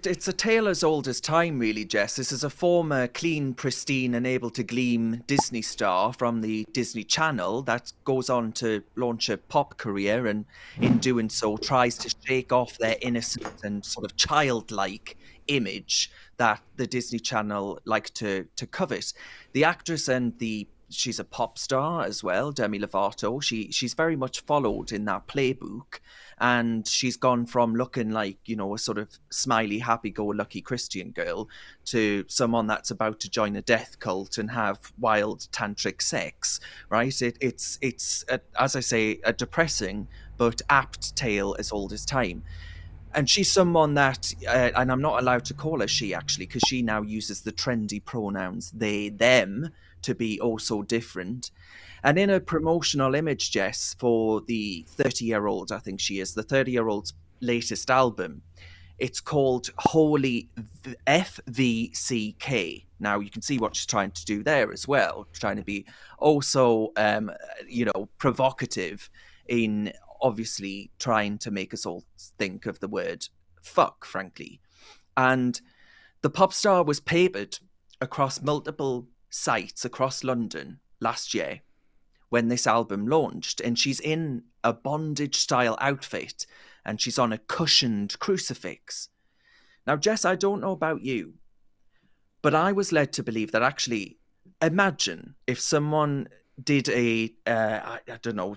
it's a tale as old as time, really, Jess. This is a former clean, pristine, and able to gleam Disney star from the Disney Channel that goes on to launch a pop career, and in doing so, tries to shake off their innocent and sort of childlike image that the Disney Channel like to covet. The actress and the she's a pop star as well, Demi Lovato. She's very much followed in that playbook, and she's gone from looking like, you know, a sort of smiley, happy-go-lucky Christian girl to someone that's about to join a death cult and have wild tantric sex. Right? As I say, a depressing but apt tale as old as time. And she's someone that, and I'm not allowed to call her she actually, because she now uses the trendy pronouns they, them to be oh so different. And in a promotional image, Jess, for the 30-year-old, I think she is, the 30-year-old's latest album, it's called Holy FVCK. Now you can see what she's trying to do there as well, trying to be also, provocative in obviously trying to make us all think of the word fuck, frankly. And the pop star was papered across multiple sites across London last year when this album launched, and she's in a bondage style outfit and she's on a cushioned crucifix. Now, Jess, I don't know about you, but I was led to believe that actually, imagine if someone did I don't know,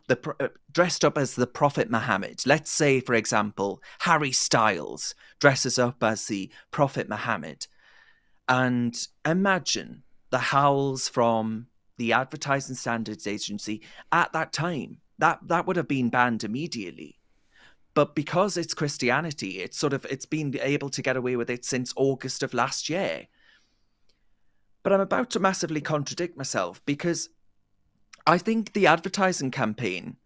dressed up as the Prophet Muhammad. Let's say, for example, Harry Styles dresses up as the Prophet Muhammad. And imagine the howls from the Advertising Standards Agency at that time. That would have been banned immediately. But because it's Christianity, it's been able to get away with it since August of last year. But I'm about to massively contradict myself, because I think the advertising campaign,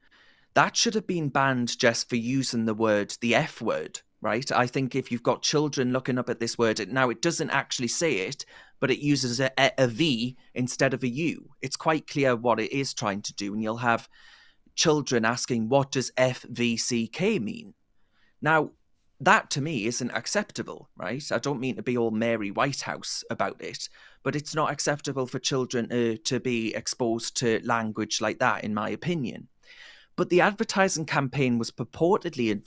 that should have been banned just for using the F word, right? I think if you've got children looking up at this word, now it doesn't actually say it, but it uses a V instead of a U. It's quite clear what it is trying to do, and you'll have children asking, what does FVCK mean? Now, that to me isn't acceptable, right? I don't mean to be all Mary Whitehouse about it, but it's not acceptable for children to be exposed to language like that, in my opinion. But the advertising campaign was purportedly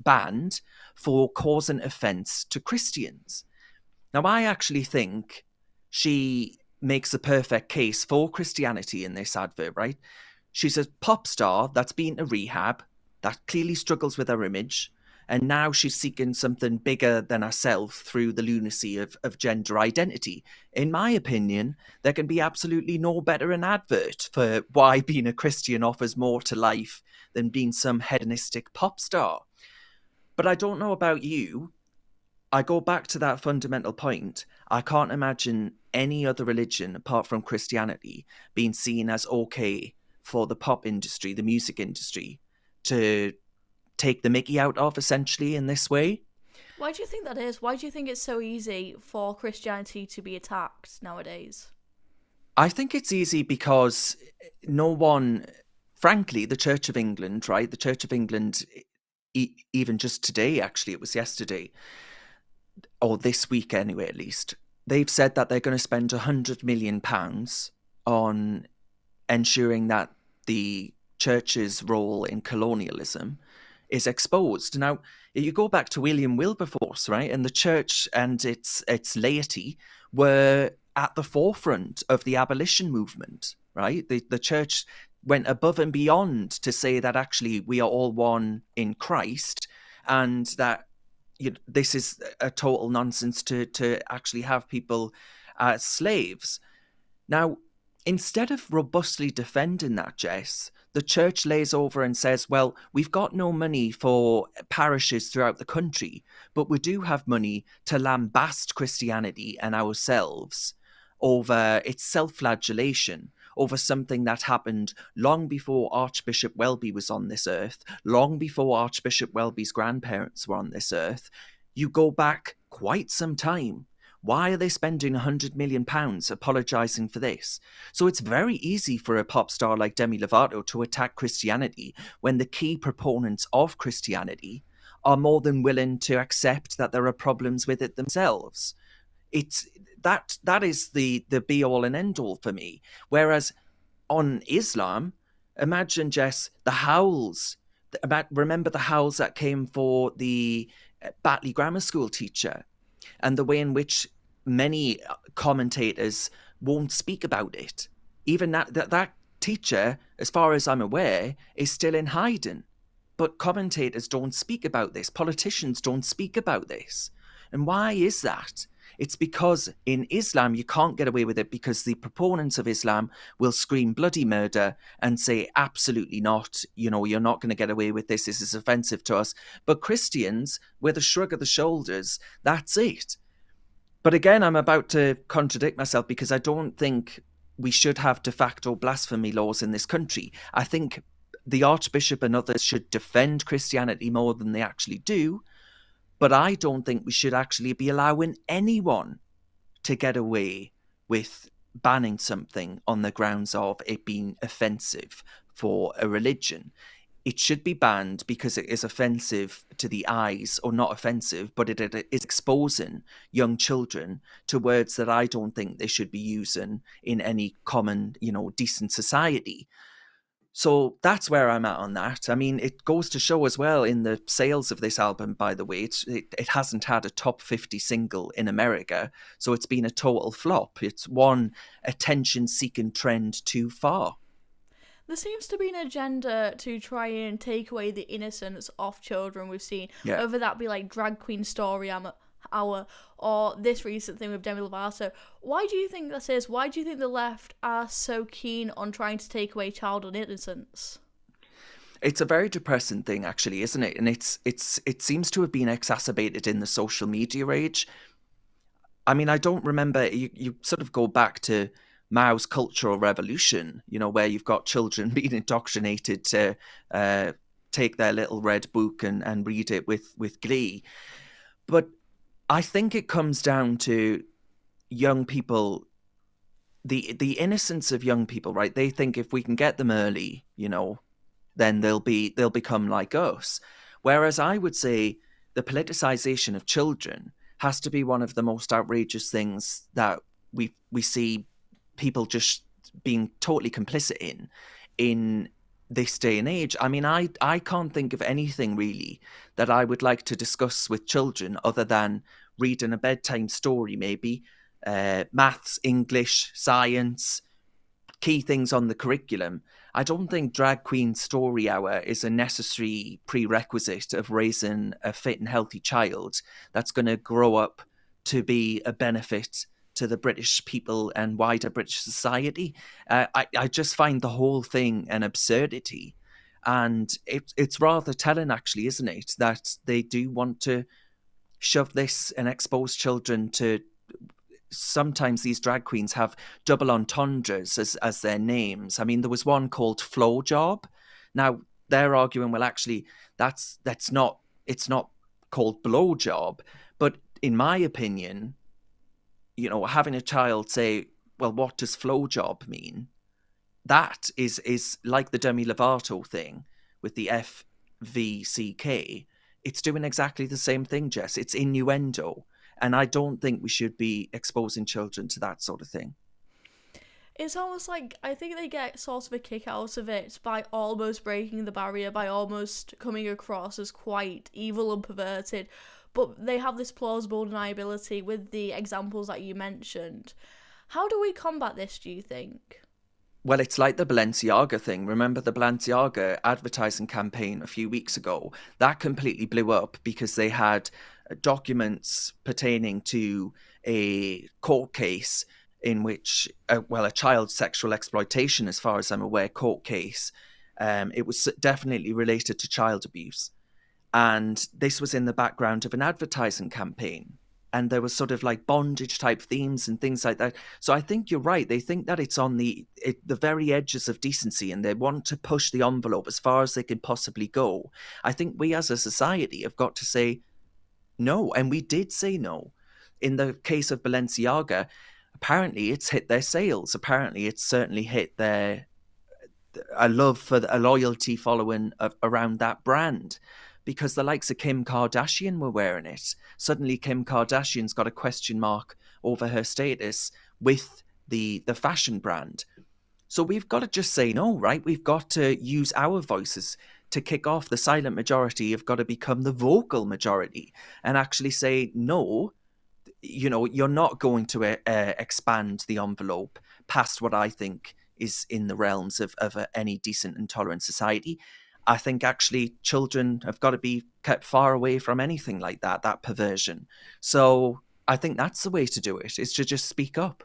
banned for causing offence to Christians. Now, I actually think she makes a perfect case for Christianity in this advert, right? She's a pop star that's been to rehab, that clearly struggles with her image, and now she's seeking something bigger than herself through the lunacy of gender identity. In my opinion, there can be absolutely no better an advert for why being a Christian offers more to life than being some hedonistic pop star. But I don't know about you. I go back to that fundamental point. I can't imagine any other religion apart from Christianity being seen as okay for the pop industry, the music industry, to take the mickey out of, essentially, in this way. Why do you think that is? Why do you think it's so easy for Christianity to be attacked nowadays? I think it's easy because no one, frankly, the Church of England, right? The Church of England, even just today, actually, it was yesterday, or this week anyway, at least, they've said that they're going to spend £100 million on ensuring that the church's role in colonialism is exposed. Now, you go back to William Wilberforce, right? And the church and its laity were at the forefront of the abolition movement, right? The church went above and beyond to say that actually we are all one in Christ, and that this is a total nonsense to actually have people as slaves. Now, instead of robustly defending that, Jess, the church lays over and says, well, we've got no money for parishes throughout the country, but we do have money to lambast Christianity and ourselves over its self-flagellation, over something that happened long before Archbishop Welby was on this earth, long before Archbishop Welby's grandparents were on this earth. You go back quite some time. Why are they spending £100 million apologising for this? So it's very easy for a pop star like Demi Lovato to attack Christianity when the key proponents of Christianity are more than willing to accept that there are problems with it themselves. It's that is the be all and end all for me. Whereas on Islam, imagine, Jess, the howls. Remember the howls that came for the Batley Grammar School teacher, and the way in which many commentators won't speak about it. Even that teacher, as far as I'm aware, is still in hiding. But commentators don't speak about this. Politicians don't speak about this. And why is that? It's because in Islam, you can't get away with it because the proponents of Islam will scream bloody murder and say, absolutely not. You know, you're not going to get away with this. This is offensive to us. But Christians, with a shrug of the shoulders, that's it. But again, I'm about to contradict myself because I don't think we should have de facto blasphemy laws in this country. I think the Archbishop and others should defend Christianity more than they actually do. But I don't think we should actually be allowing anyone to get away with banning something on the grounds of it being offensive for a religion. It should be banned because it is offensive to the eyes, or not offensive, but it is exposing young children to words that I don't think they should be using in any common, decent society. So that's where I'm at on that. I mean, it goes to show as well in the sales of this album, by the way, it hasn't had a top 50 single in America. So it's been a total flop. It's one attention-seeking trend too far. There seems to be an agenda to try and take away the innocence of children we've seen, Yeah. whether that be like Drag Queen Story Hour or this recent thing with Demi Lovato. Why do you think that is? Why do you think the left are so keen on trying to take away childhood innocence? It's a very depressing thing, actually, isn't it? And it seems to have been exacerbated in the social media age. I mean, I don't remember, you sort of go back to Mao's Cultural Revolution, where you've got children being indoctrinated to take their little red book and read it with glee. But I think it comes down to young people, the innocence of young people, right? They think if we can get them early, then they'll become like us. Whereas I would say the politicization of children has to be one of the most outrageous things that we see people just being totally complicit in this day and age. I mean, I can't think of anything really that I would like to discuss with children other than reading a bedtime story, maybe maths, English, science, key things on the curriculum. I don't think Drag Queen Story Hour is a necessary prerequisite of raising a fit and healthy child that's going to grow up to be a benefit to the British people and wider British society. I just find the whole thing an absurdity. And it's rather telling, actually, isn't it, that they do want to shove this and expose children to. Sometimes these drag queens have double entendres as their names. I mean, there was one called Flow Job. Now they're arguing, well, actually, that's not, it's not called Blow Job. But in my opinion, having a child say, well, what does flow job mean? That is like the Demi Lovato thing with the FVCK. It's doing exactly the same thing, Jess. It's innuendo. And I don't think we should be exposing children to that sort of thing. It's almost like I think they get sort of a kick out of it by almost breaking the barrier, by almost coming across as quite evil and perverted. But they have this plausible deniability with the examples that you mentioned. How do we combat this, do you think? Well, it's like the Balenciaga thing. Remember the Balenciaga advertising campaign a few weeks ago? That completely blew up because they had documents pertaining to a court case in which, a child sexual exploitation, as far as I'm aware, court case. It was definitely related to child abuse. And this was in the background of an advertising campaign. And there was sort of like bondage type themes and things like that. So I think you're right. They think that it's on the very edges of decency and they want to push the envelope as far as they can possibly go. I think we as a society have got to say no. And we did say no. In the case of Balenciaga, apparently it's hit their sales. Apparently it's certainly hit a love for a loyalty following around that brand. because the likes of Kim Kardashian were wearing it. Suddenly, Kim Kardashian's got a question mark over her status with the fashion brand. So we've got to just say no, right? We've got to use our voices to kick off. The silent majority have got to become the vocal majority and actually say no. You're not going to expand the envelope past what I think is in the realms of any decent and tolerant society. I think actually children have got to be kept far away from anything like that perversion. So I think that's the way to do it, is to just speak up.